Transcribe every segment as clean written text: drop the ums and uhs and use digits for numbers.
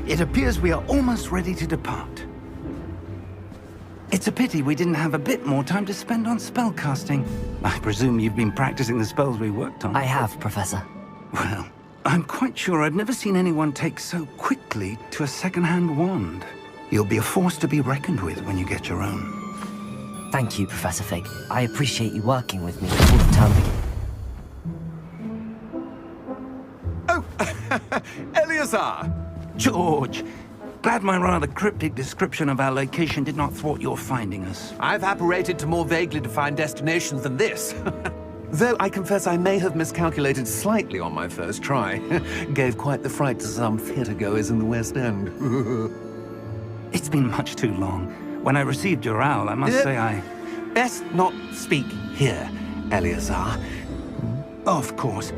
It appears we are almost ready to depart. It's a pity we didn't have a bit more time to spend on spellcasting. I presume you've been practicing the spells we worked on. I have, Professor. Well, I'm quite sure I've never seen anyone take so quickly to a second-hand wand. You'll be a force to be reckoned with when you get your own. Thank you, Professor Fig. I appreciate you working with me before the term begins. Oh, Eleazar! George! Glad my rather cryptic description of our location did not thwart your finding us. I've apparated to more vaguely defined destinations than this. Though I confess I may have miscalculated slightly on my first try. Gave quite the fright to some theatre-goers in the West End. It's been much too long. When I received your owl, I must say I... Best not speak here, Eleazar. Of course.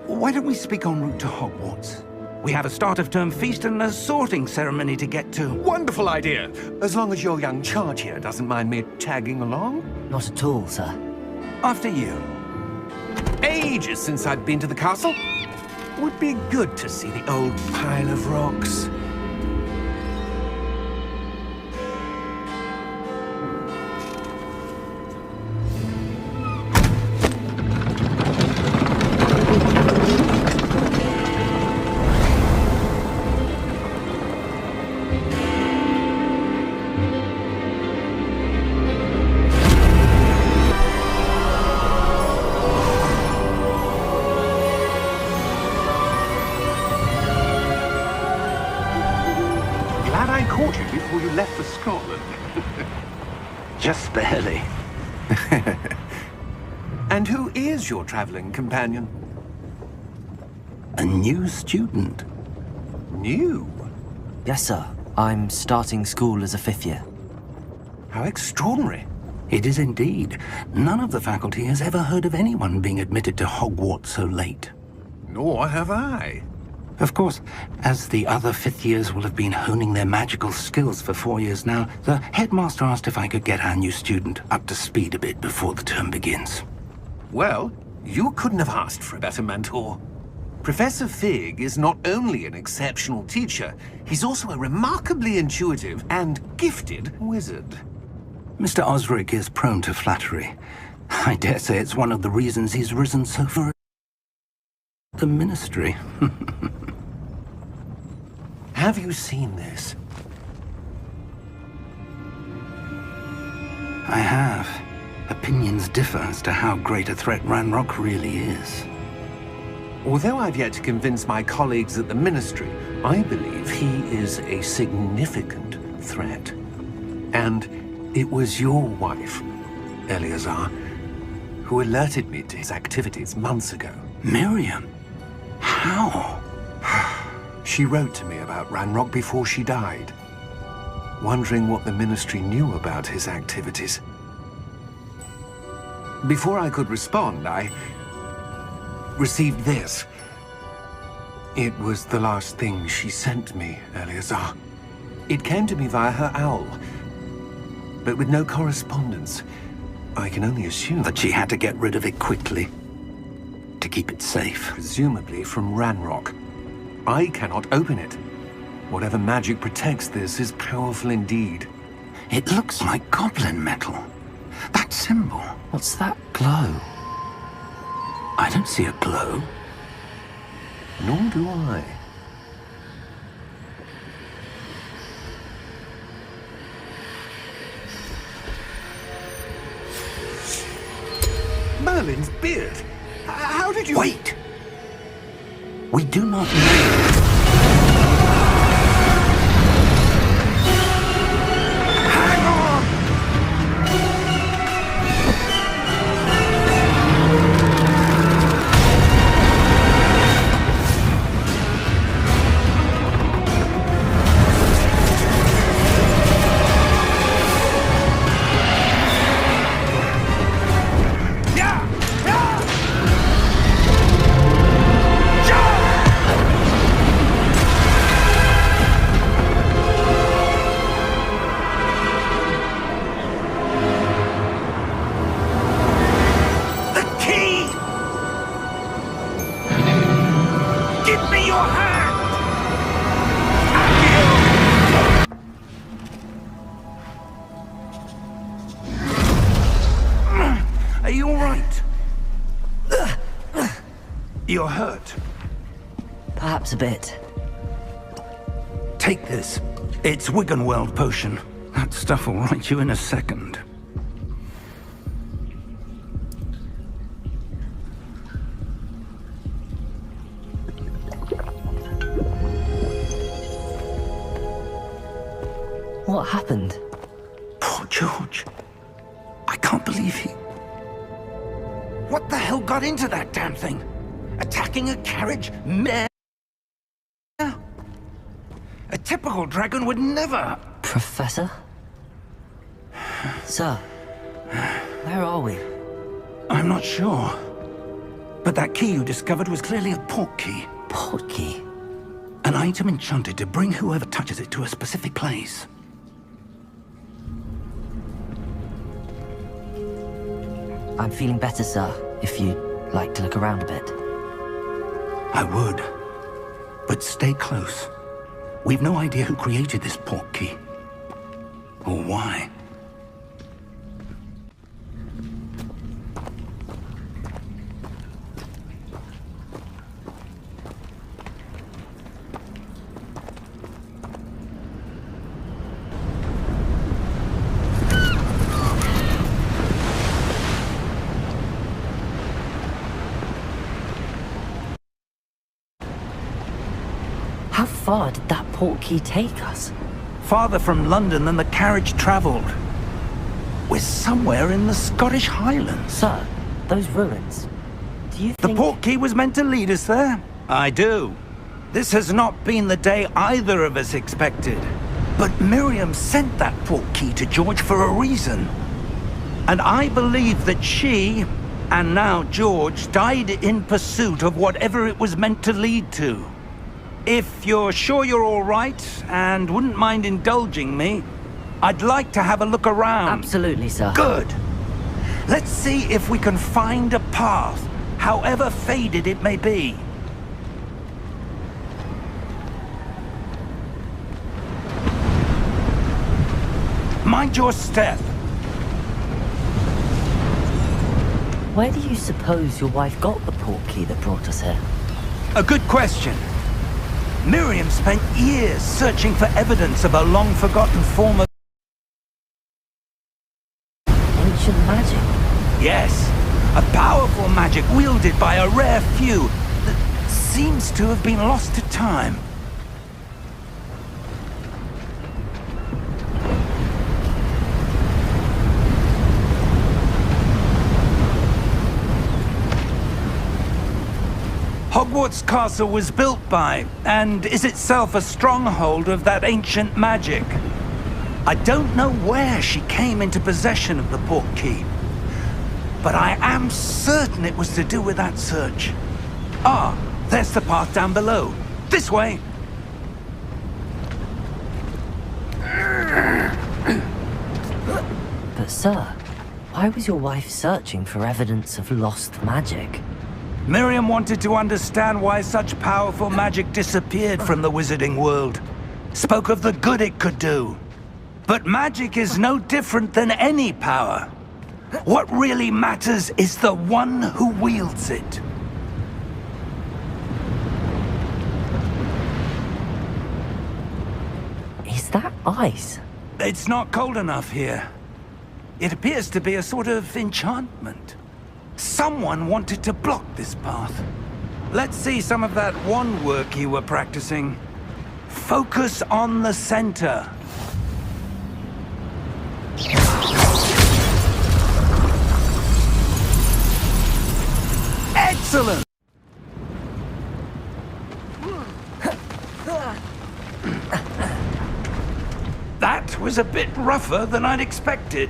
Why don't we speak en route to Hogwarts? We have a start-of-term feast and a sorting ceremony to get to. Wonderful idea! As long as your young charge here doesn't mind me tagging along. Not at all, sir. After you. Ages since I'd been to the castle. Would be good to see the old pile of rocks. Caught you before you left for Scotland. Just barely. And who is your traveling companion? A new student. New? Yes, sir. I'm starting school as a 5th year. How extraordinary. It is indeed. None of the faculty has ever heard of anyone being admitted to Hogwarts so late. Nor have I. Of course, as the other 5th years will have been honing their magical skills for 4 years now, the headmaster asked if I could get our new student up to speed a bit before the term begins. Well, you couldn't have asked for a better mentor. Professor Fig is not only an exceptional teacher, he's also a remarkably intuitive and gifted wizard. Mr. Osric is prone to flattery. I dare say it's one of the reasons he's risen so far the ministry. Have you seen this? I have. Opinions differ as to how great a threat Ranrock really is. Although I've yet to convince my colleagues at the ministry, I believe he is a significant threat. And it was your wife, Eleazar, who alerted me to his activities months ago. Miriam? How? She wrote to me about Ranrock before she died, wondering what the ministry knew about his activities. Before I could respond, I received this. It was the last thing she sent me, Eleazar. It came to me via her owl, but with no correspondence. I can only assume that she had to get rid of it quickly, to keep it safe. Presumably from Ranrock. I cannot open it. Whatever magic protects this is powerful indeed. It looks like goblin metal. That symbol. What's that glow? I don't see a glow. Nor do I. Merlin's beard! How did you... Wait! We do not know. Hang on! You're hurt. Perhaps a bit. Take this. It's Wiggenweld potion. That stuff will right you in a second. What happened? Poor George. I can't believe he... What the hell got into that damn thing? Attacking a carriage mare? A typical dragon would never... Professor? Sir, where are we? I'm not sure. But that key you discovered was clearly a port key. Port key? An item enchanted to bring whoever touches it to a specific place. I'm feeling better, sir, if you'd like to look around a bit. I would. But stay close. We've no idea who created this port key. Or why. How far did that port key take us? Farther from London than the carriage travelled. We're somewhere in the Scottish Highlands. Sir, those ruins. Do you The think... port key was meant to lead us there? I do. This has not been the day either of us expected. But Miriam sent that port key to George for a reason. And I believe that she, and now George, died in pursuit of whatever it was meant to lead to. If you're sure you're all right, and wouldn't mind indulging me, I'd like to have a look around. Absolutely, sir. Good. Let's see if we can find a path, however faded it may be. Mind your step. Where do you suppose your wife got the port key that brought us here? A good question. Miriam spent years searching for evidence of a long-forgotten form of... Ancient magic? Yes, a powerful magic wielded by a rare few that seems to have been lost to time. Hogwarts Castle was built by, and is itself a stronghold of that ancient magic. I don't know where she came into possession of the port key, but I am certain it was to do with that search. Ah, there's the path down below. This way! But sir, why was your wife searching for evidence of lost magic? Miriam wanted to understand why such powerful magic disappeared from the wizarding world. Spoke of the good it could do. But magic is no different than any power. What really matters is the one who wields it. Is that ice? It's not cold enough here. It appears to be a sort of enchantment. Someone wanted to block this path. Let's see some of that wand work you were practicing. Focus on the center. Excellent! That was a bit rougher than I'd expected.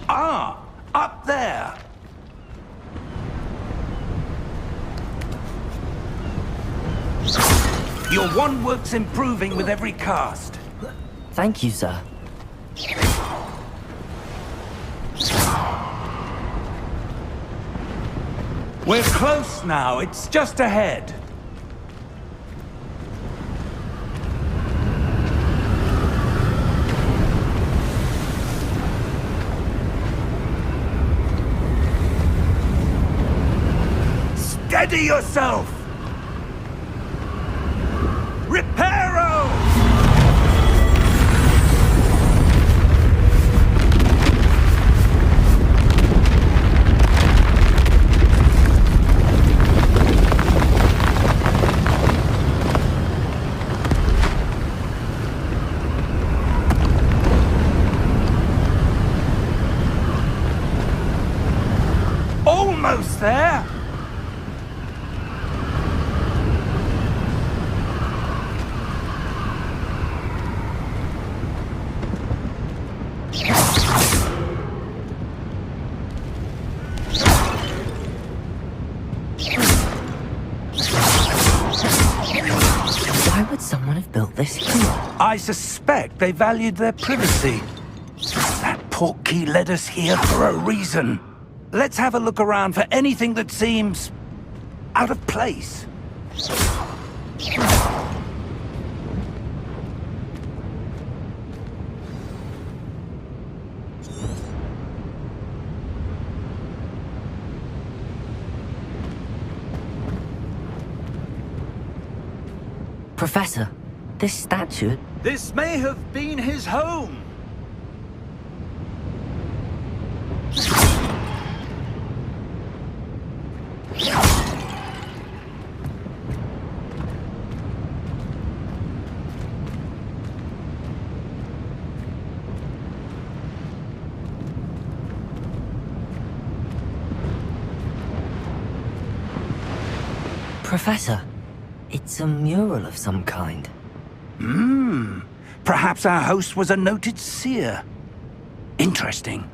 Ah, up there. Your wand work's improving with every cast. Thank you, sir. We're close now. It's just ahead. Steady yourself! Reparo! Almost there! Why would someone have built this here? I suspect they valued their privacy. That portkey led us here for a reason. Let's have a look around for anything that seems out of place. Professor, this statue... This may have been his home. Professor, it's a mural of some kind. Perhaps our host was a noted seer. Interesting.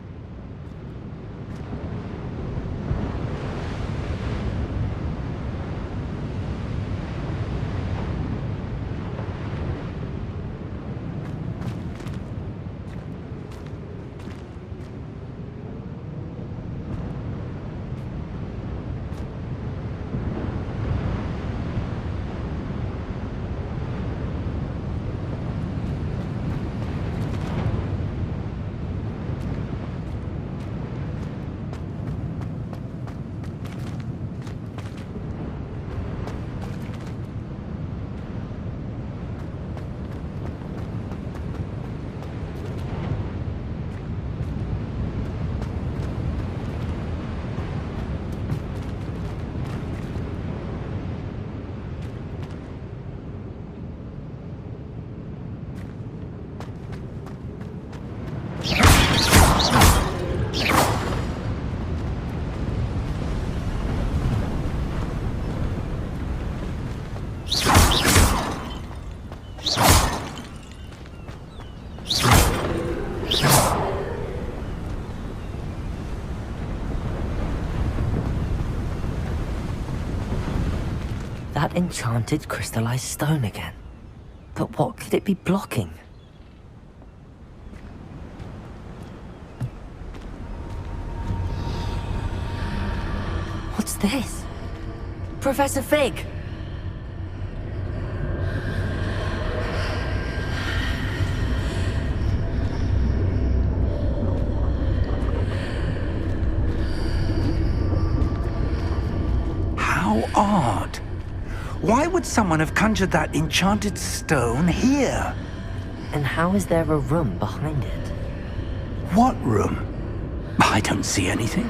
That enchanted crystallized stone again. But what could it be blocking? What's this? Professor Fig! How odd. Why would someone have conjured that enchanted stone here? And how is there a room behind it? What room? I don't see anything.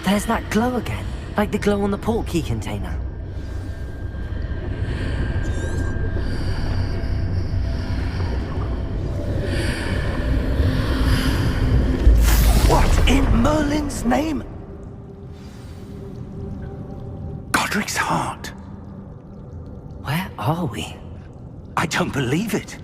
There's that glow again, like the glow on the portkey container. What in Merlin's name? Godric's heart. Where are we? I don't believe it.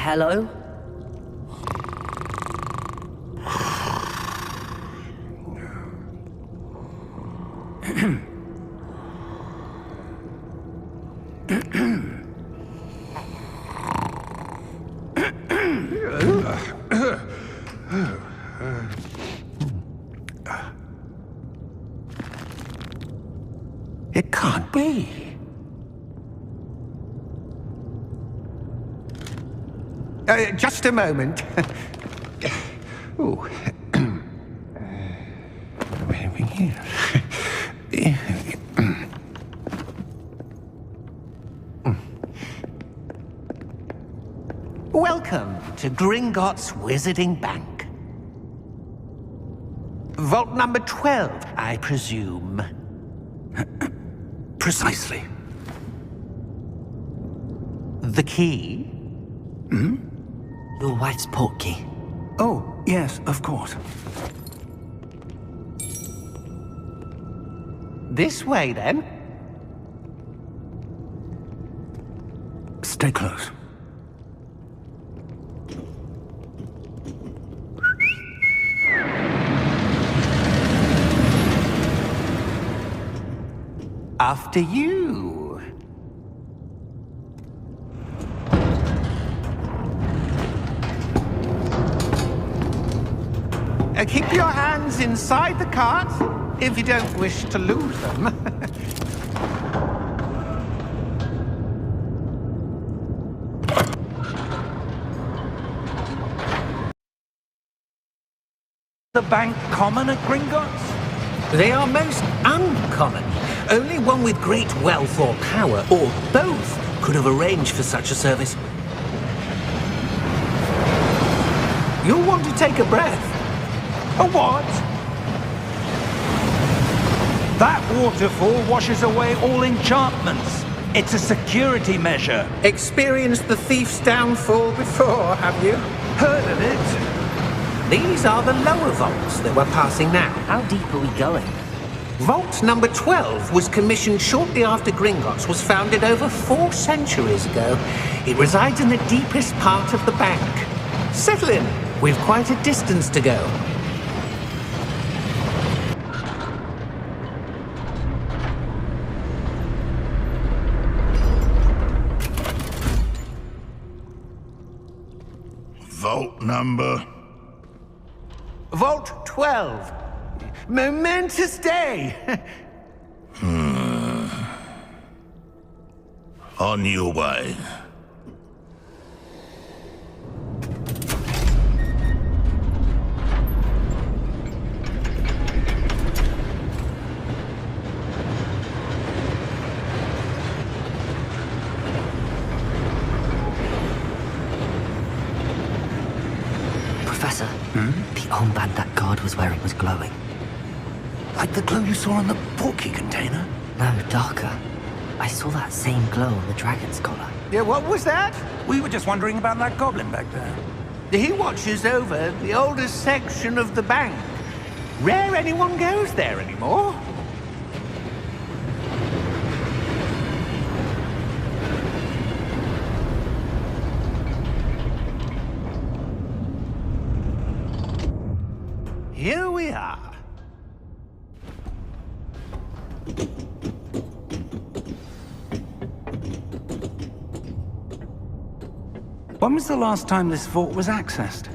hello? It can't be. Just a moment. Ooh. Over here. Welcome to Gringotts Wizarding Bank. Vault number 12, I presume. Precisely. The key? Your wife's portkey. Oh, yes, of course. This way, then. Stay close. After you. Keep your hands inside the cart if you don't wish to lose them. The bank common at Gringotts? They are most uncommon. Only one with great wealth or power, or both, could have arranged for such a service. You'll want to take a breath. A what? That waterfall washes away all enchantments. It's a security measure. Experienced the thief's downfall before, have you? Heard of it? These are the lower vaults that we're passing now. How deep are we going? Vault number 12 was commissioned shortly after Gringotts was founded over 4 centuries ago. It resides in the deepest part of the bank. Settle in. We've quite a distance to go. Vault number? Vault 12. Momentous day. On your way. Professor, the armband that guard was wearing was glowing. Like the glow you saw on the portkey container? No, darker. I saw that same glow on the dragon's collar. Yeah, what was that? We were just wondering about that goblin back there. He watches over the oldest section of the bank. Rare anyone goes there anymore. Here we are. When was the last time this vault was accessed?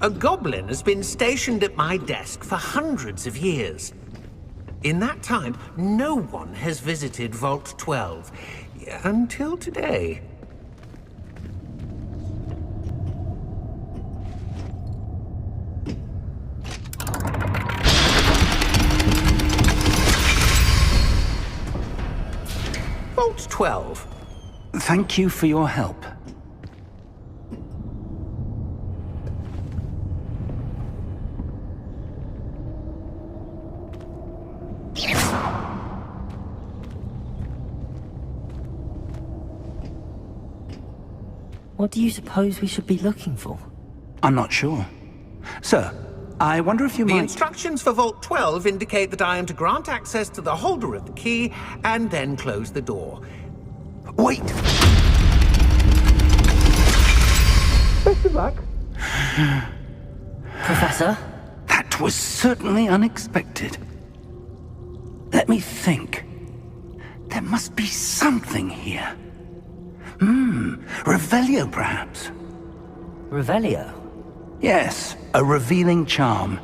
A goblin has been stationed at my desk for hundreds of years. In that time, no one has visited Vault 12. Until today. Vault 12. Thank you for your help. What do you suppose we should be looking for? I'm not sure. Sir, I wonder if you The might... instructions for Vault 12 indicate that I am to grant access to the holder of the key and then close the door. Wait! Best of luck. Professor? That was certainly unexpected. Let me think. There must be something here. Revelio, perhaps? Revelio? Yes, a revealing charm.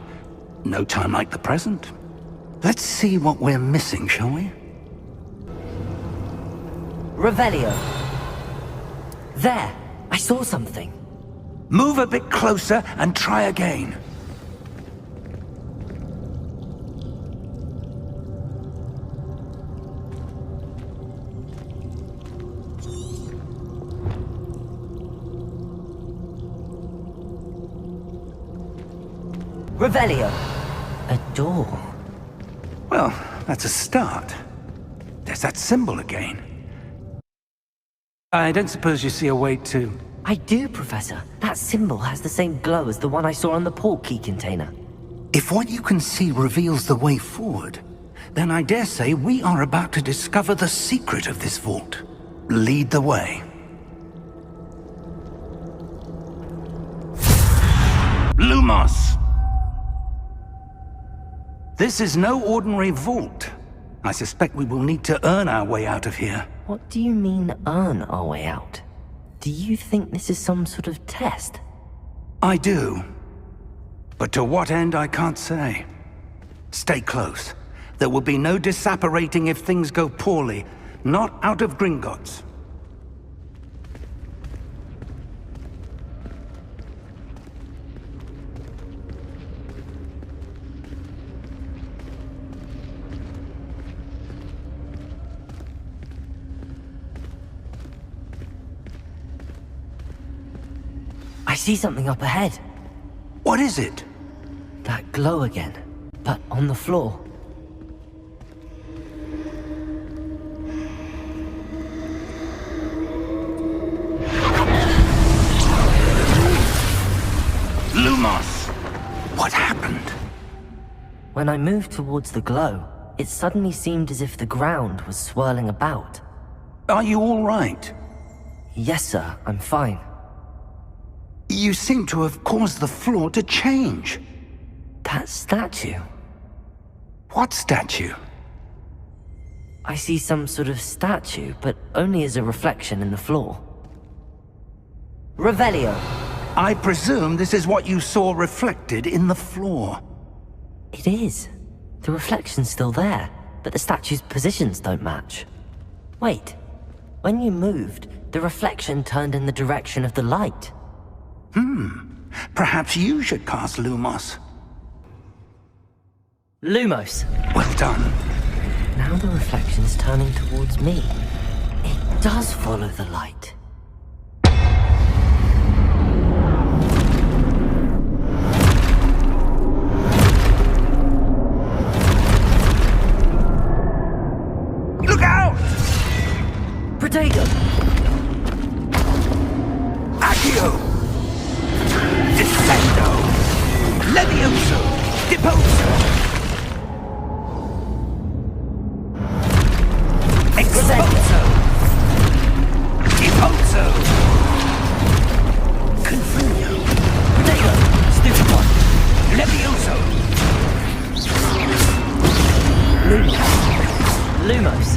No time like the present. Let's see what we're missing, shall we? Revelio. There! I saw something. Move a bit closer and try again. Revelio. A door. Well, that's a start. There's that symbol again. I don't suppose you see a way to... I do, Professor. That symbol has the same glow as the one I saw on the port key container. If what you can see reveals the way forward, then I dare say we are about to discover the secret of this vault. Lead the way. Lumos! This is no ordinary vault. I suspect we will need to earn our way out of here. What do you mean, earn our way out? Do you think this is some sort of test? I do. But to what end, I can't say. Stay close. There will be no disapparating if things go poorly. Not out of Gringotts. I see something up ahead. What is it? That glow again, but on the floor. Lumos! What happened? When I moved towards the glow, it suddenly seemed as if the ground was swirling about. Are you all right? Yes, sir, I'm fine. You seem to have caused the floor to change. That statue? What statue? I see some sort of statue, but only as a reflection in the floor. Revelio. I presume this is what you saw reflected in the floor. It is. The reflection's still there, but the statue's positions don't match. Wait. When you moved, the reflection turned in the direction of the light. Perhaps you should cast Lumos. Lumos. Well done. Now the reflection's turning towards me. It does follow the light. Look out! Protego! Accio! Descendo! Levioso! Deposo! Exposo! Deposo! Confugno! Protego! Stupid one! Levioso! Lumos!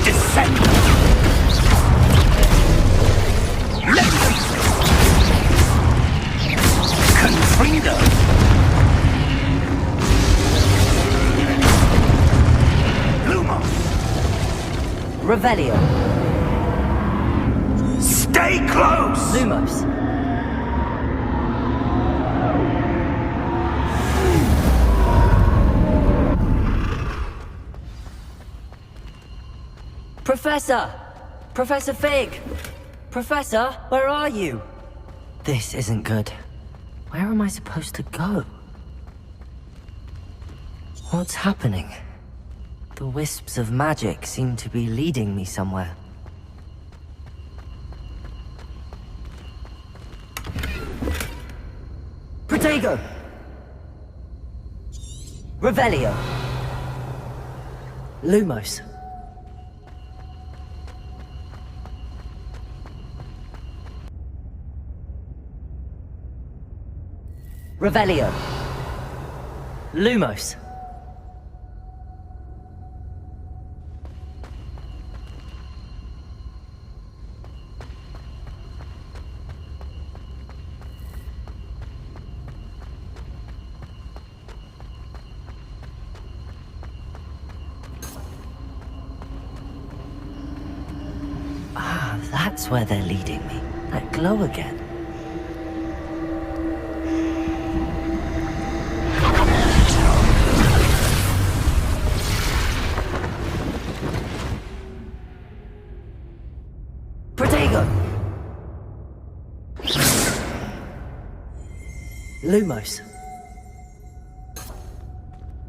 Descendo! Levioso! Confringo! Lumos! Revelio! Stay close! Lumos! Professor! Professor Fig! Professor, where are you? This isn't good. Where am I supposed to go? What's happening? The wisps of magic seem to be leading me somewhere. Protego! Revelio! Lumos! Revelio. Lumos. Ah, that's where they're leading me. That glow again. Lumos.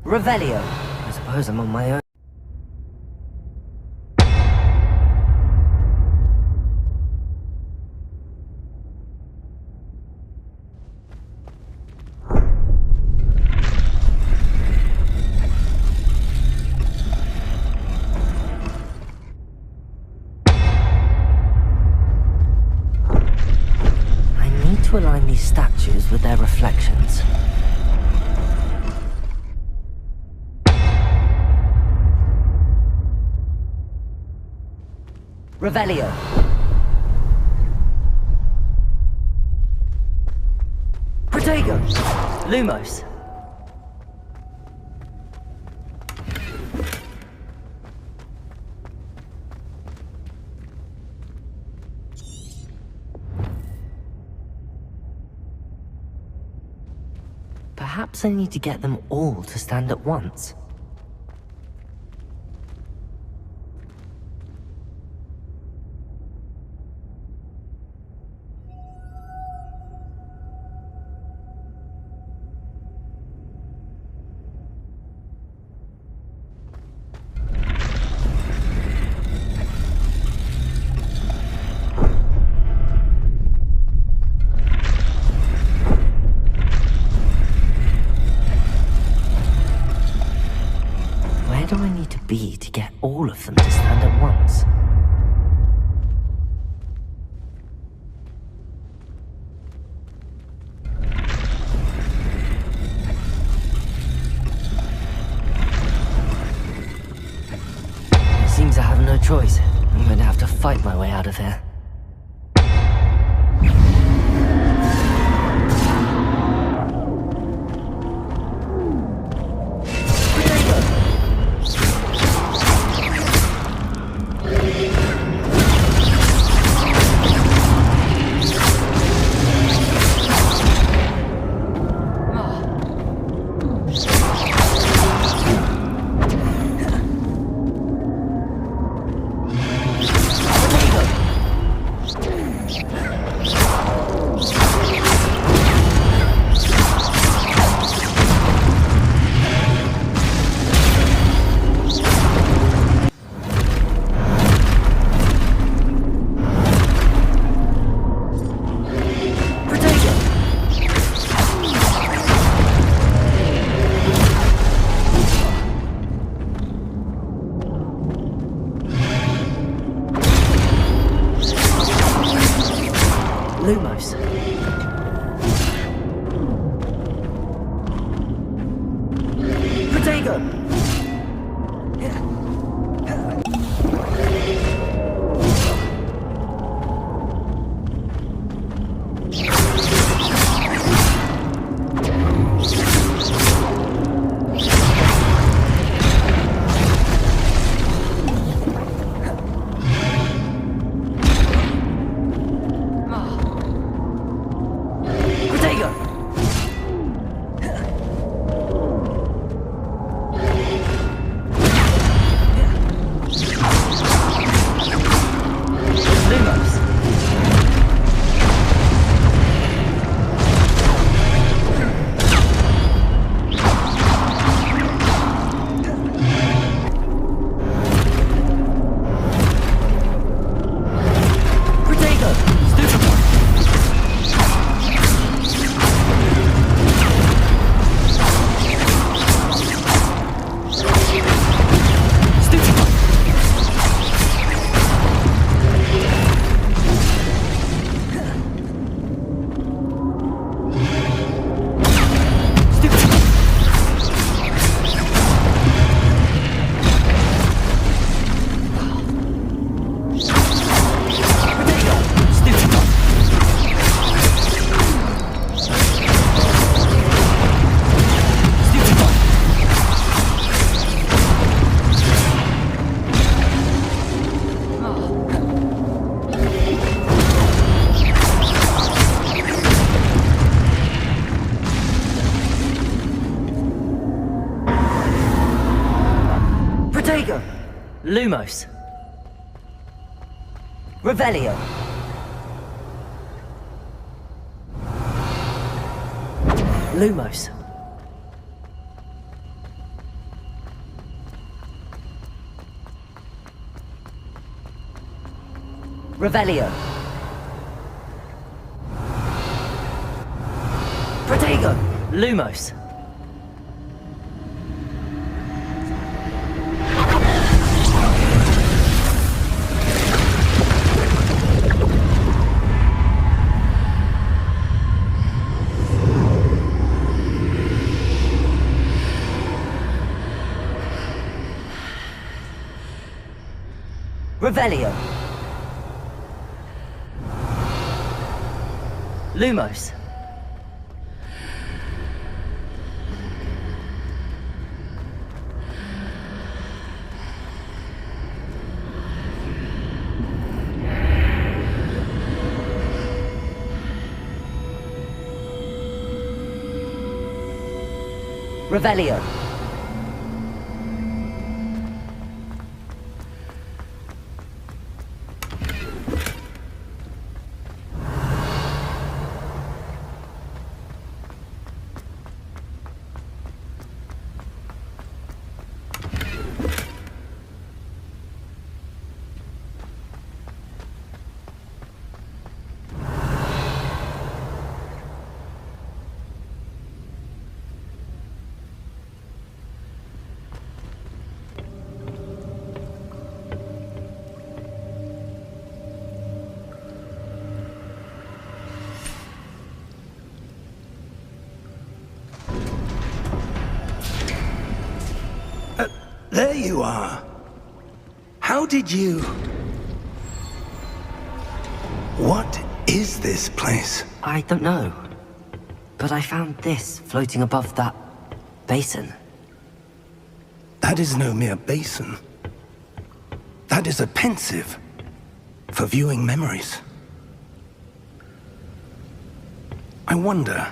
Revelio. I suppose I'm on my own. To align these statues with their reflections. Revelio. Protego. Lumos. Perhaps I need to get them all to stand at once. Where do I need to be to get all of them to stand at once? It seems I have no choice. I'm going to have to fight my way out of here. Lumos. Protego. Protego! Lumos. Revelio. Lumos. Revelio. Protego! Lumos. Revelio. Lumos. Revelio. There you are. How did you... What is this place? I don't know. But I found this floating above that basin. That is no mere basin. That is a pensive for viewing memories. I wonder...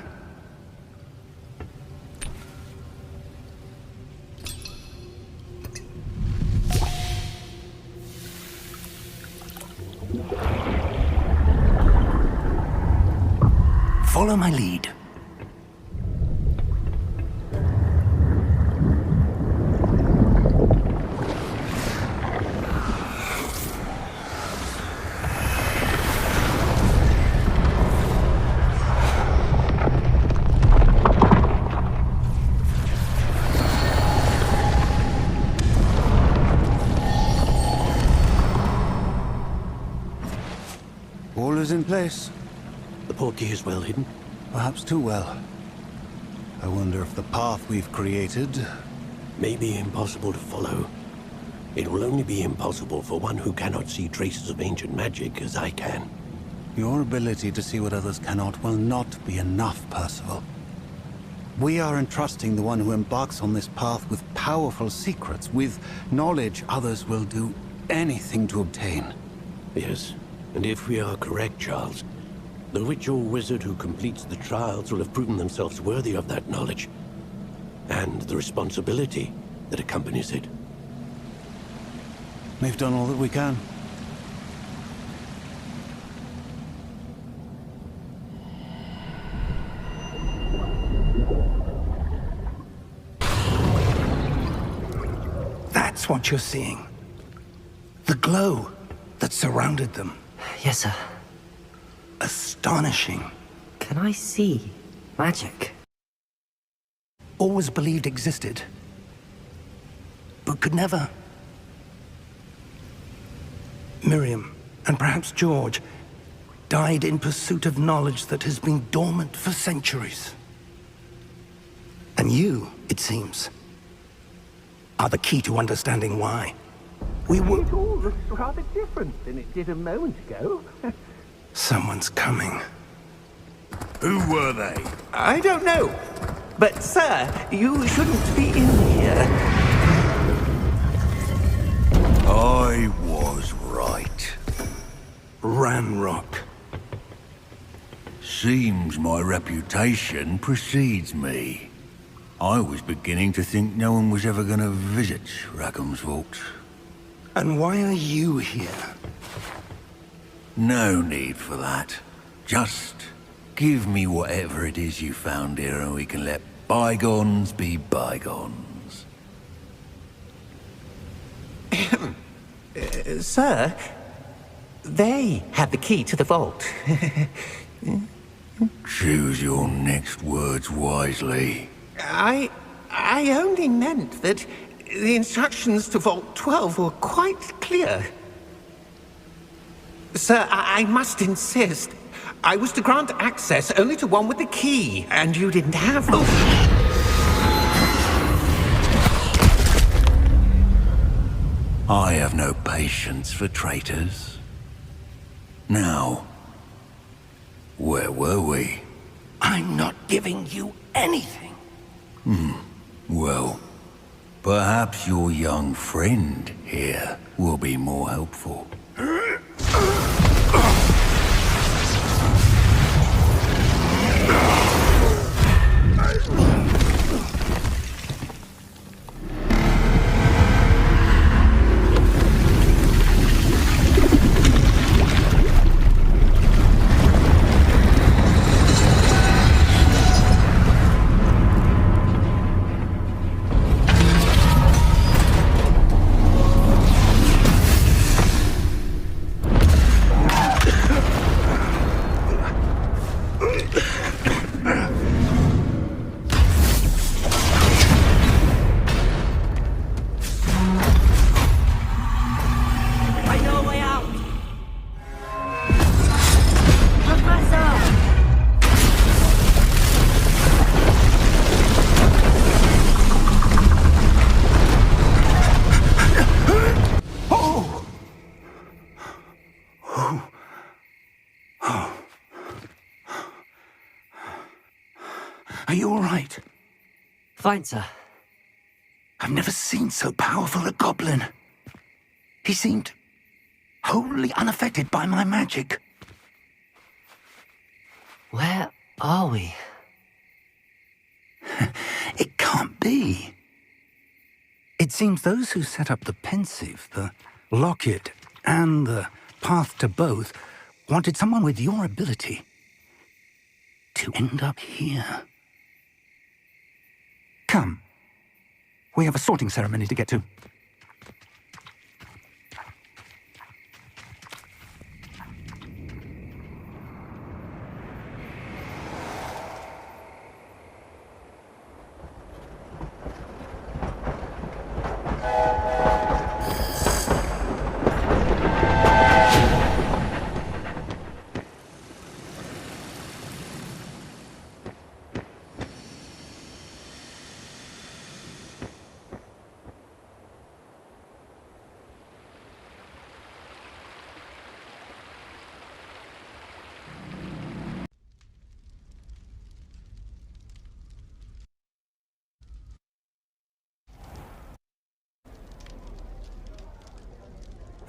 Follow my lead. All is in place. The portkey is well hidden. Perhaps too well. I wonder if the path we've created... May be impossible to follow. It will only be impossible for one who cannot see traces of ancient magic as I can. Your ability to see what others cannot will not be enough, Percival. We are entrusting the one who embarks on this path with powerful secrets, with knowledge others will do anything to obtain. Yes, and if we are correct, Charles, the witch or wizard who completes the trials will have proven themselves worthy of that knowledge, and the responsibility that accompanies it. We've done all that we can. That's what you're seeing. The glow that surrounded them. Yes, sir. Astonishing. Can I see magic? Always believed existed, but could never. Miriam, and perhaps George, died in pursuit of knowledge that has been dormant for centuries. And you, it seems, are the key to understanding why. We were... It all looks rather different than it did a moment ago. Someone's coming. Who were they? I don't know. But, sir, you shouldn't be in here. I was right. Ranrock. Seems my reputation precedes me. I was beginning to think no one was ever gonna visit Rackham's vault. And why are you here? No need for that. Just give me whatever it is you found here and we can let bygones be bygones. Sir, they have the key to the vault. Choose your next words wisely. I only meant that the instructions to Vault 12 were quite clear. Sir, I must insist. I was to grant access only to one with the key, and you didn't have... I have no patience for traitors. Now, where were we? I'm not giving you anything. Well, perhaps your young friend here will be more helpful. Are you all right? Fine, sir. I've never seen so powerful a goblin. He seemed wholly unaffected by my magic. Where are we? It can't be. It seems those who set up the pensive, the locket, and the path to both wanted someone with your ability to end up here. Come. We have a sorting ceremony to get to.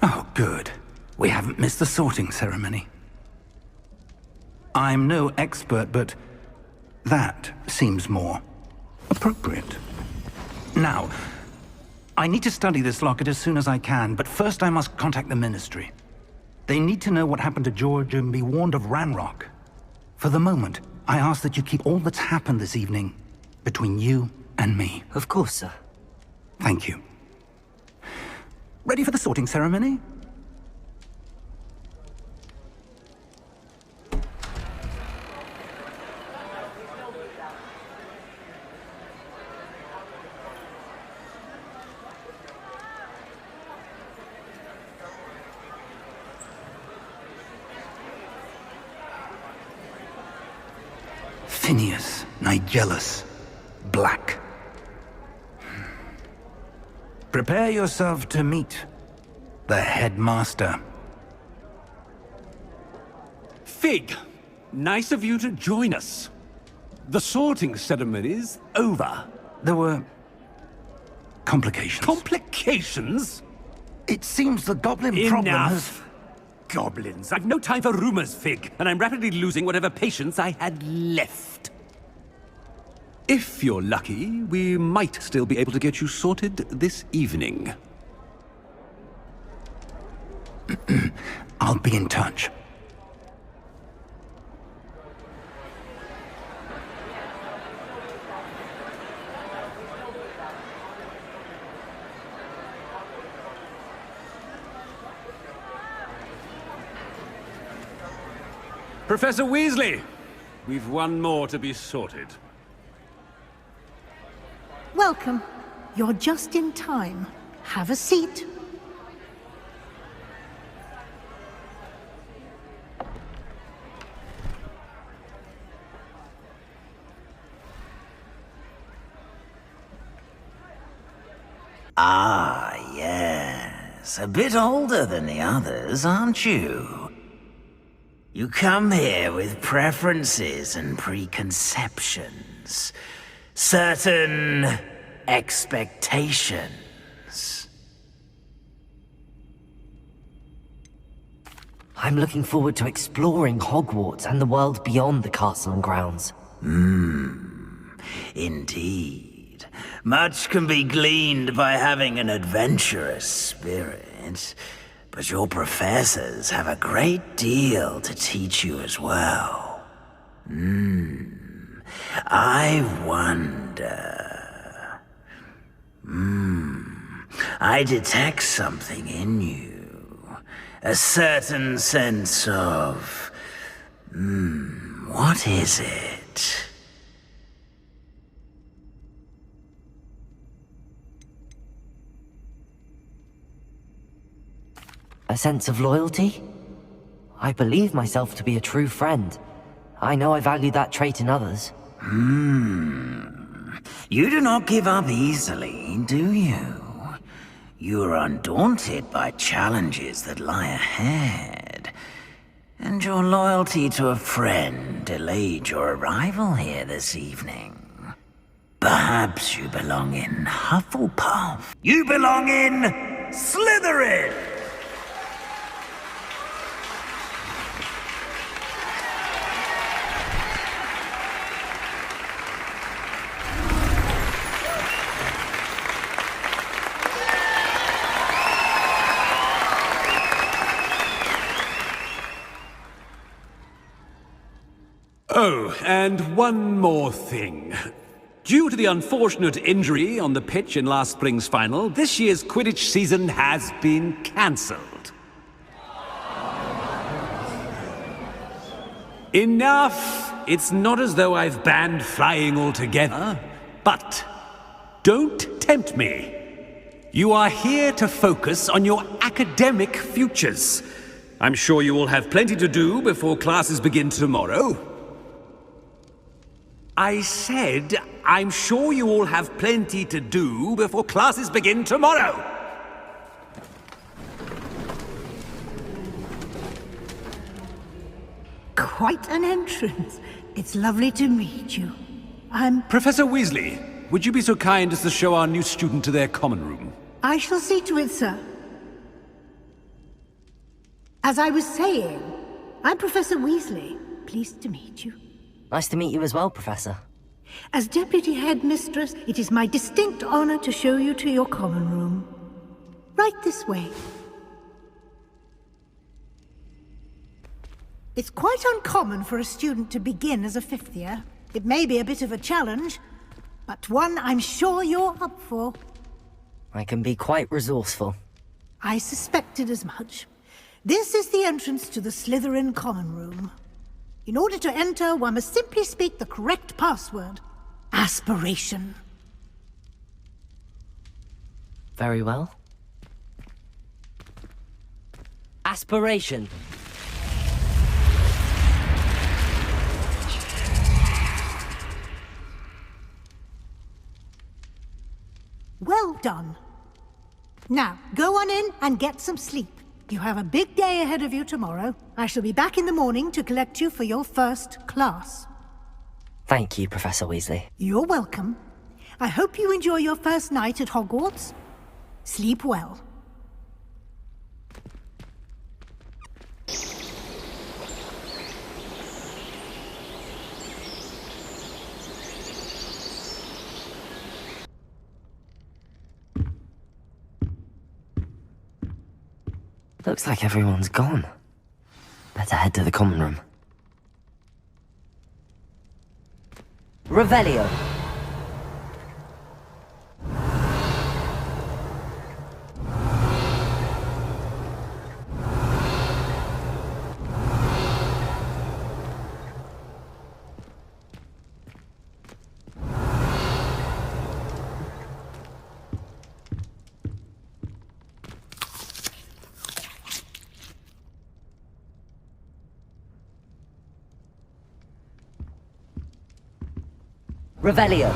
Oh, good. We haven't missed the sorting ceremony. I'm no expert, but that seems more appropriate. Now, I need to study this locket as soon as I can, but first I must contact the Ministry. They need to know what happened to Gorge and be warned of Ranrock. For the moment, I ask that you keep all that's happened this evening between you and me. Of course, sir. Thank you. Ready for the sorting ceremony? Phineas, Nigellus, Black. Prepare yourself to meet the headmaster. Fig, nice of you to join us. The sorting ceremony's over. There were complications. Complications? It seems the goblin problem has... Enough! Goblins. I've no time for rumors, Fig, and I'm rapidly losing whatever patience I had left. If you're lucky, we might still be able to get you sorted this evening. I'll be in touch. Professor Weasley, we've one more to be sorted. Welcome. You're just in time. Have a seat. Ah, yes. A bit older than the others, aren't you? You come here with preferences and preconceptions. Certain expectations. I'm looking forward to exploring Hogwarts and the world beyond the castle and grounds. Indeed. Much can be gleaned by having an adventurous spirit, but your professors have a great deal to teach you as well. I wonder... I detect something in you. A certain sense of... what is it? A sense of loyalty? I believe myself to be a true friend. I know I value that trait in others. You do not give up easily, do you? You are undaunted by challenges that lie ahead. And your loyalty to a friend delayed your arrival here this evening. Perhaps you belong in Hufflepuff. You belong in Slytherin! Oh, and one more thing. Due to the unfortunate injury on the pitch in last spring's final, this year's Quidditch season has been cancelled. Enough! It's not as though I've banned flying altogether, but don't tempt me. You are here to focus on your academic futures. I'm sure you will have plenty to do before classes begin tomorrow. I said, I'm sure you all have plenty to do before classes begin tomorrow. Quite an entrance. It's lovely to meet you. Professor Weasley, would you be so kind as to show our new student to their common room? I shall see to it, sir. As I was saying, I'm Professor Weasley. Pleased to meet you. Nice to meet you as well, Professor. As Deputy Headmistress, it is my distinct honor to show you to your common room. Right this way. It's quite uncommon for a student to begin as a fifth year. It may be a bit of a challenge, but one I'm sure you're up for. I can be quite resourceful. I suspected as much. This is the entrance to the Slytherin common room. In order to enter, one must simply speak the correct password. Aspiration. Very well. Aspiration. Well done. Now, go on in and get some sleep. You have a big day ahead of you tomorrow. I shall be back in the morning to collect you for your first class. Thank you, Professor Weasley. You're welcome. I hope you enjoy your first night at Hogwarts. Sleep well. Looks like everyone's gone. Better head to the common room. Revelio. Revelio.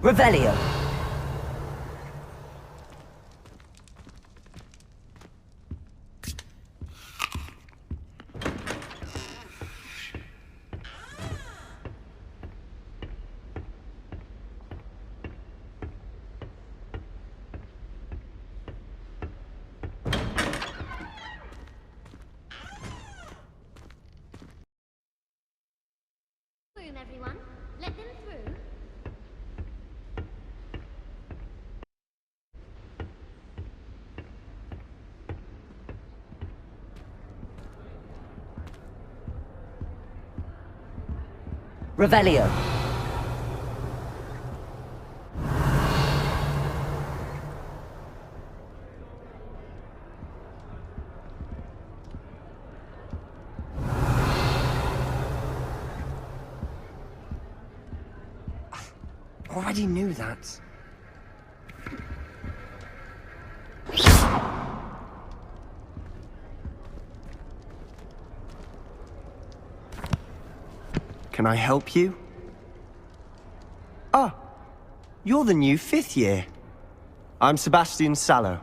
Revelio. Room, everyone. Let them through. Revelio. Already knew that. Can I help you? Ah, you're the new 5th year. I'm Sebastian Sallow.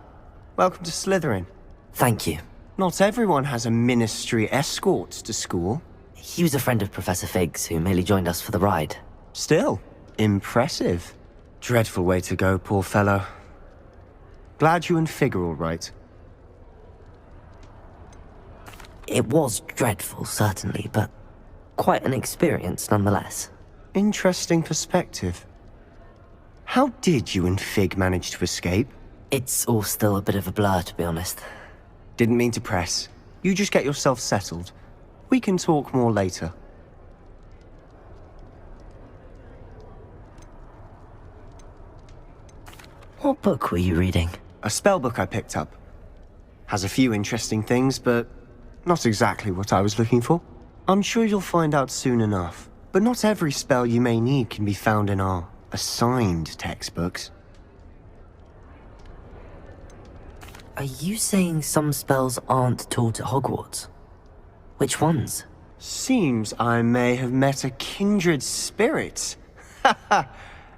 Welcome to Slytherin. Thank you. Not everyone has a ministry escort to school. He was a friend of Professor Fig's who merely joined us for the ride. Still, impressive. Dreadful way to go, poor fellow. Glad you and Fig are all right. It was dreadful, certainly, but quite an experience nonetheless. Interesting perspective. How did you and Fig manage to escape? It's all still a bit of a blur, to be honest. Didn't mean to press. You just get yourself settled. We can talk more later. What book were you reading? A spellbook I picked up. Has a few interesting things, but not exactly what I was looking for. I'm sure you'll find out soon enough. But not every spell you may need can be found in our assigned textbooks. Are you saying some spells aren't taught at Hogwarts? Which ones? Seems I may have met a kindred spirit.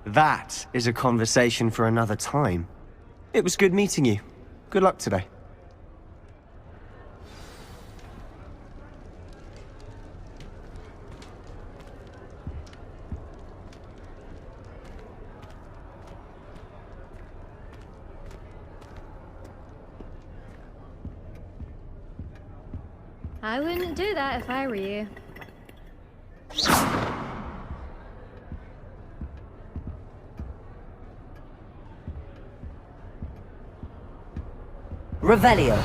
That is a conversation for another time. It was good meeting you. Good luck today. I wouldn't do that if I were you. Revelio.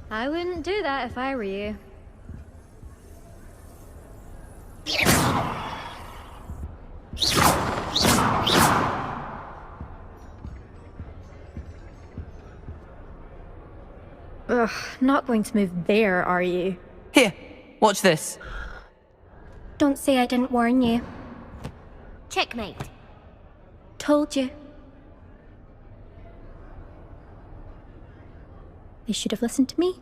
I wouldn't do that if I were you. Ugh, not going to move there, are you? Here, watch this. Don't say I didn't warn you. Checkmate. Told you. They should have listened to me.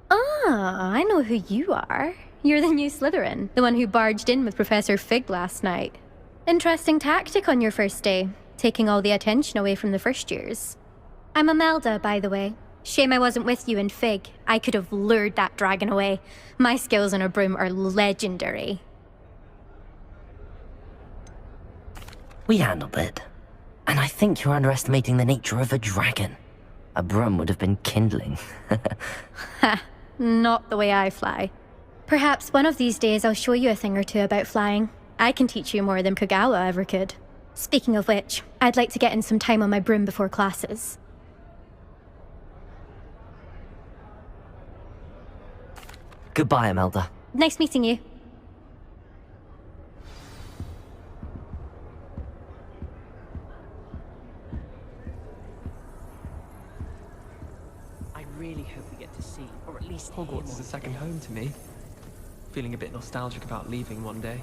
Ah, I know who you are. You're the new Slytherin, the one who barged in with Professor Fig last night. Interesting tactic on your first day, taking all the attention away from the first years. I'm Imelda, by the way. Shame I wasn't with you in Fig. I could have lured that dragon away. My skills on a broom are legendary. We handled it. And I think you're underestimating the nature of a dragon. A broom would have been kindling. Ha, not the way I fly. Perhaps one of these days I'll show you a thing or two about flying. I can teach you more than Kagawa ever could. Speaking of which, I'd like to get in some time on my broom before classes. Goodbye, Imelda. Nice meeting you. I really hope we get to see, or at least Hogwarts is a second home to me. Feeling a bit nostalgic about leaving one day.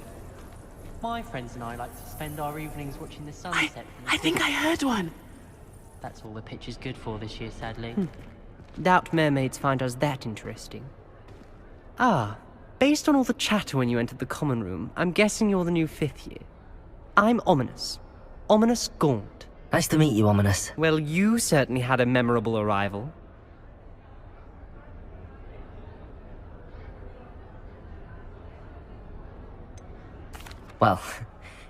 My friends and I like to spend our evenings watching the sunset. I think I heard one. That's all the picture's good for this year, sadly. Doubt mermaids find us that interesting. Ah, based on all the chatter when you entered the common room, I'm guessing you're the new 5th year. I'm Ominous. Ominous Gaunt. Nice to meet you, Ominous. Well, you certainly had a memorable arrival. Well,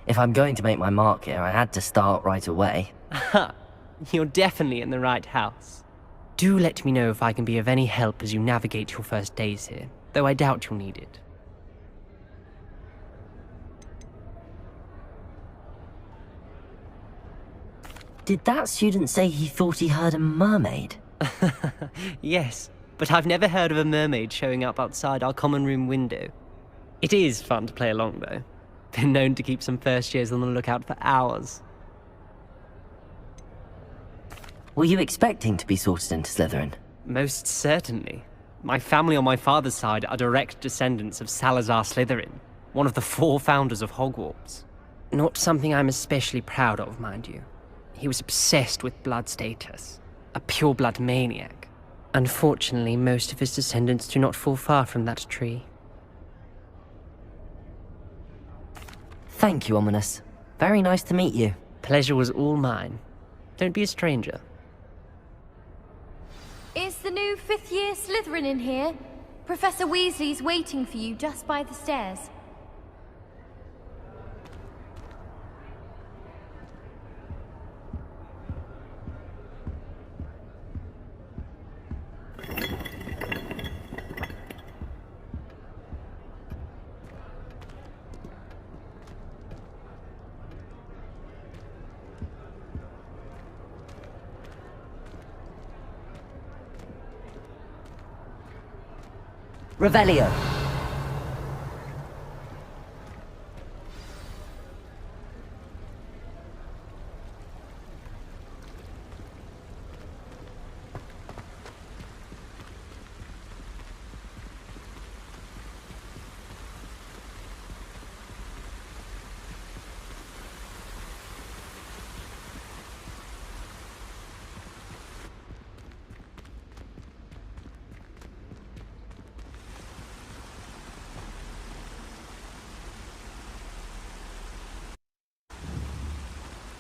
if I'm going to make my mark here, I had to start right away. Ha! You're definitely in the right house. Do let me know if I can be of any help as you navigate your first days here, though I doubt you'll need it. Did that student say he thought he heard a mermaid? Yes, but I've never heard of a mermaid showing up outside our common room window. It is fun to play along, though. Been known to keep some first years on the lookout for hours. Were you expecting to be sorted into Slytherin? Most certainly. My family on my father's side are direct descendants of Salazar Slytherin, one of the 4 founders of Hogwarts. Not something I'm especially proud of, mind you. He was obsessed with blood status, a pure-blood maniac. Unfortunately, most of his descendants do not fall far from that tree. Thank you, Ominous. Very nice to meet you. Pleasure was all mine. Don't be a stranger. Is the new 5th year Slytherin in here? Professor Weasley's waiting for you just by the stairs. Revelio.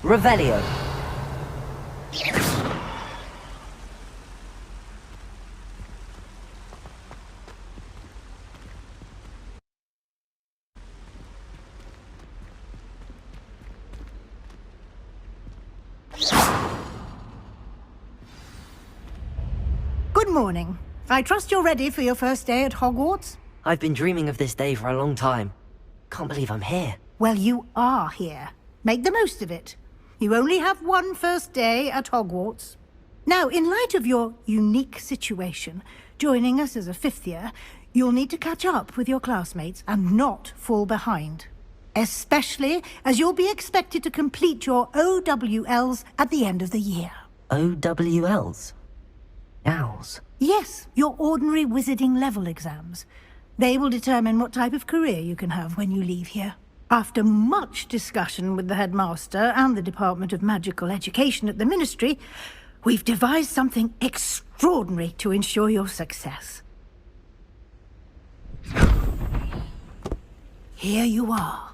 Revelio. Good morning. I trust you're ready for your first day at Hogwarts? I've been dreaming of this day for a long time. Can't believe I'm here. Well, you are here. Make the most of it. You only have one first day at Hogwarts. Now, in light of your unique situation, joining us as a 5th year, you'll need to catch up with your classmates and not fall behind. Especially as you'll be expected to complete your OWLs at the end of the year. OWLs? Owls? Yes, your ordinary wizarding level exams. They will determine what type of career you can have when you leave here. After much discussion with the headmaster and the Department of Magical Education at the Ministry, we've devised something extraordinary to ensure your success. Here you are.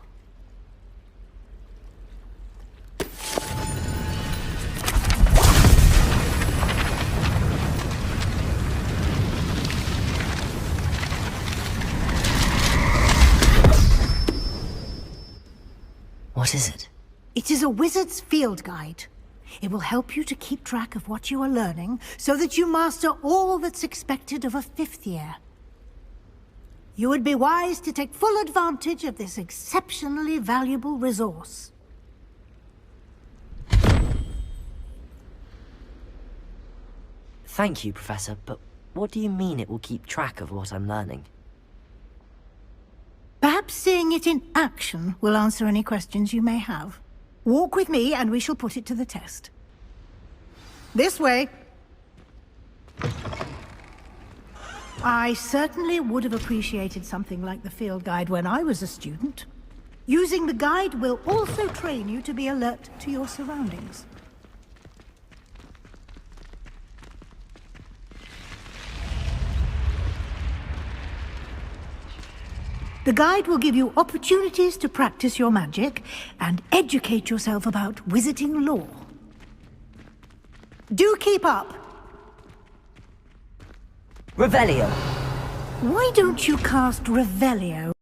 What is it? It is a wizard's field guide. It will help you to keep track of what you are learning so that you master all that's expected of a 5th year. You would be wise to take full advantage of this exceptionally valuable resource. Thank you, Professor, but what do you mean it will keep track of what I'm learning? Perhaps seeing it in action will answer any questions you may have. Walk with me and we shall put it to the test. This way. I certainly would have appreciated something like the field guide when I was a student. Using the guide will also train you to be alert to your surroundings. The guide will give you opportunities to practice your magic and educate yourself about wizarding lore. Do keep up! Revelio! Why don't you cast Revelio?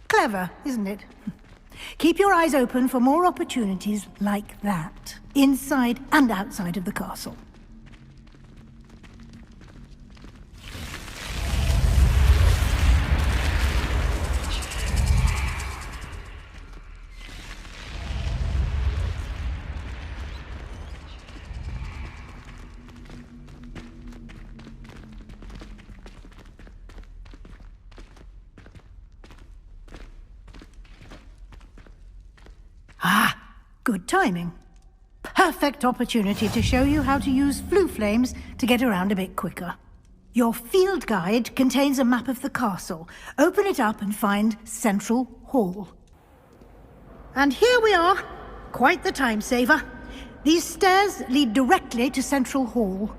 Clever, isn't it? Keep your eyes open for more opportunities like that, inside and outside of the castle. Good timing. Perfect opportunity to show you how to use flue flames to get around a bit quicker. Your field guide contains a map of the castle. Open it up and find Central Hall. And here we are. Quite the time saver. These stairs lead directly to Central Hall.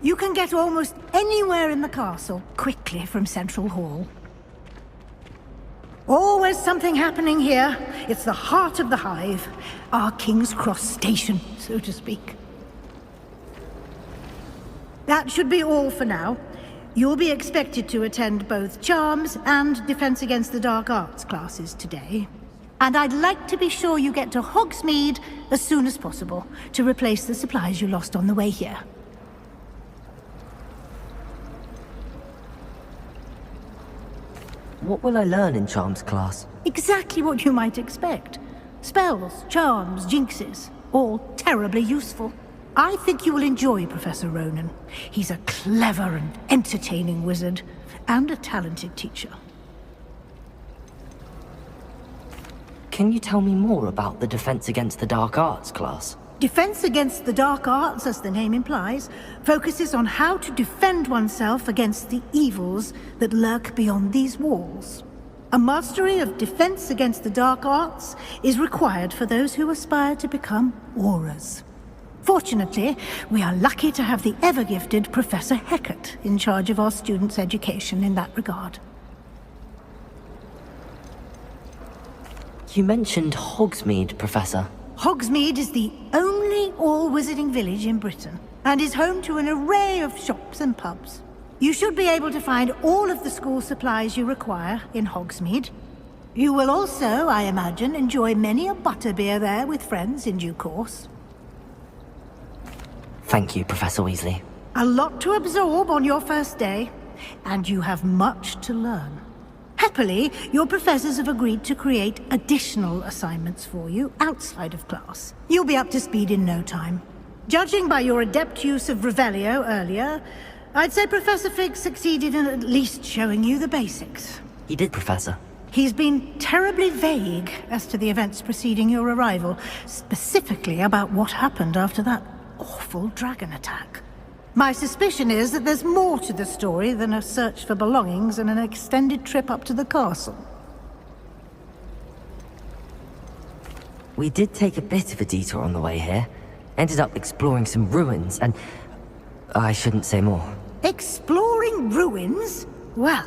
You can get almost anywhere in the castle quickly from Central Hall. Always something happening here. It's the heart of the hive. Our King's Cross station, so to speak. That should be all for now. You'll be expected to attend both Charms and Defense Against the Dark Arts classes today. And I'd like to be sure you get to Hogsmeade as soon as possible to replace the supplies you lost on the way here. What will I learn in Charms class? Exactly what you might expect. Spells, charms, jinxes, all terribly useful. I think you will enjoy Professor Ronan. He's a clever and entertaining wizard, and a talented teacher. Can you tell me more about the Defense Against the Dark Arts class? Defense Against the Dark Arts, as the name implies, focuses on how to defend oneself against the evils that lurk beyond these walls. A mastery of Defense Against the Dark Arts is required for those who aspire to become Aurors. Fortunately, we are lucky to have the ever-gifted Professor Hecat in charge of our students' education in that regard. You mentioned Hogsmeade, Professor. Hogsmeade is the only all-wizarding village in Britain, and is home to an array of shops and pubs. You should be able to find all of the school supplies you require in Hogsmeade. You will also, I imagine, enjoy many a butterbeer there with friends in due course. Thank you, Professor Weasley. A lot to absorb on your first day, and you have much to learn. Happily, your professors have agreed to create additional assignments for you outside of class. You'll be up to speed in no time. Judging by your adept use of Revelio earlier, I'd say Professor Fig succeeded in at least showing you the basics. He did, Professor. He's been terribly vague as to the events preceding your arrival, specifically about what happened after that awful dragon attack. My suspicion is that there's more to the story than a search for belongings and an extended trip up to the castle. We did take a bit of a detour on the way here. Ended up exploring some ruins and... I shouldn't say more. Exploring ruins? Well,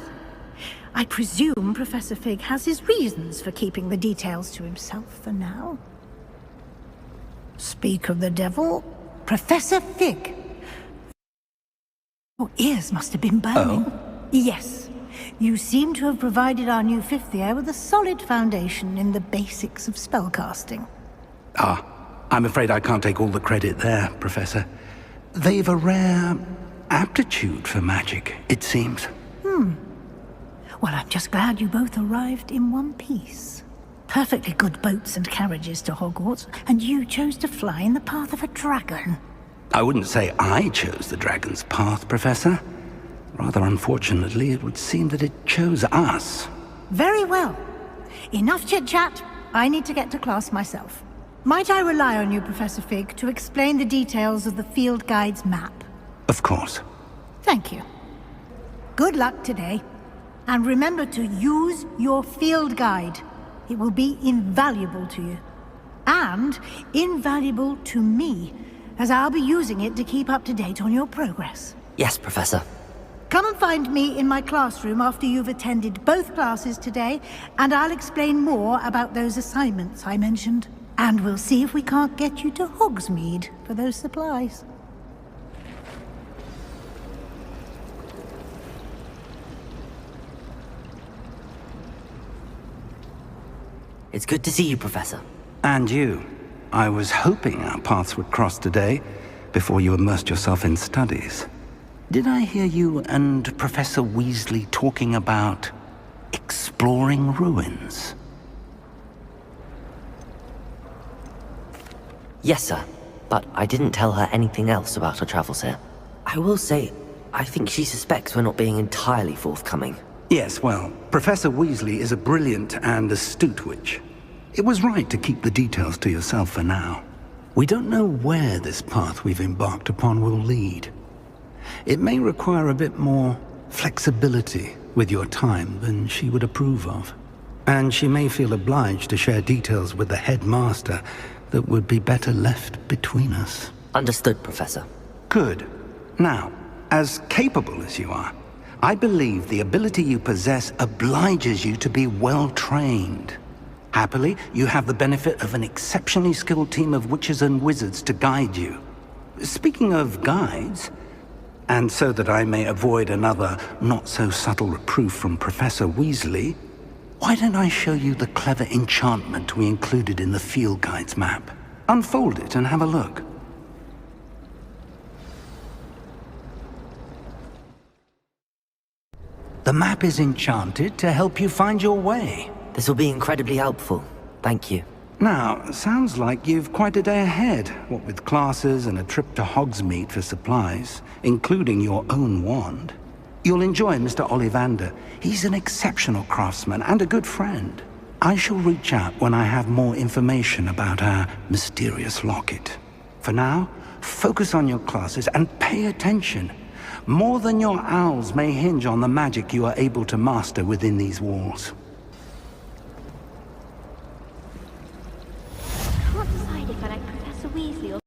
I presume Professor Fig has his reasons for keeping the details to himself for now. Speak of the devil, Professor Fig. Your ears must have been burning. Oh? Yes. You seem to have provided our new fifth year with a solid foundation in the basics of spellcasting. Ah, I'm afraid I can't take all the credit there, Professor. They've a rare aptitude for magic, it seems. Well, I'm just glad you both arrived in one piece. Perfectly good boats and carriages to Hogwarts, and you chose to fly in the path of a dragon. I wouldn't say I chose the dragon's path, Professor. Rather unfortunately, it would seem that it chose us. Very well. Enough chit-chat. I need to get to class myself. Might I rely on you, Professor Fig, to explain the details of the field guide's map? Of course. Thank you. Good luck today. And remember to use your field guide. It will be invaluable to you. And invaluable to me, as I'll be using it to keep up to date on your progress. Yes, Professor. Come and find me in my classroom after you've attended both classes today, and I'll explain more about those assignments I mentioned. And we'll see if we can't get you to Hogsmeade for those supplies. It's good to see you, Professor. And you. I was hoping our paths would cross today, before you immersed yourself in studies. Did I hear you and Professor Weasley talking about exploring ruins? Yes, sir. But I didn't tell her anything else about her travels here. I will say, I think she suspects we're not being entirely forthcoming. Yes, well, Professor Weasley is a brilliant and astute witch. It was right to keep the details to yourself for now. We don't know where this path we've embarked upon will lead. It may require a bit more flexibility with your time than she would approve of. And she may feel obliged to share details with the headmaster that would be better left between us. Understood, Professor. Good. Now, as capable as you are, I believe the ability you possess obliges you to be well-trained. Happily, you have the benefit of an exceptionally skilled team of witches and wizards to guide you. Speaking of guides, and so that I may avoid another not-so-subtle reproof from Professor Weasley, why don't I show you the clever enchantment we included in the field guide's map? Unfold it and have a look. The map is enchanted to help you find your way. This will be incredibly helpful. Thank you. Now, sounds like you've quite a day ahead, what with classes and a trip to Hogsmeade for supplies, including your own wand. You'll enjoy Mr. Ollivander. He's an exceptional craftsman and a good friend. I shall reach out when I have more information about our mysterious locket. For now, focus on your classes and pay attention. More than your owls may hinge on the magic you are able to master within these walls.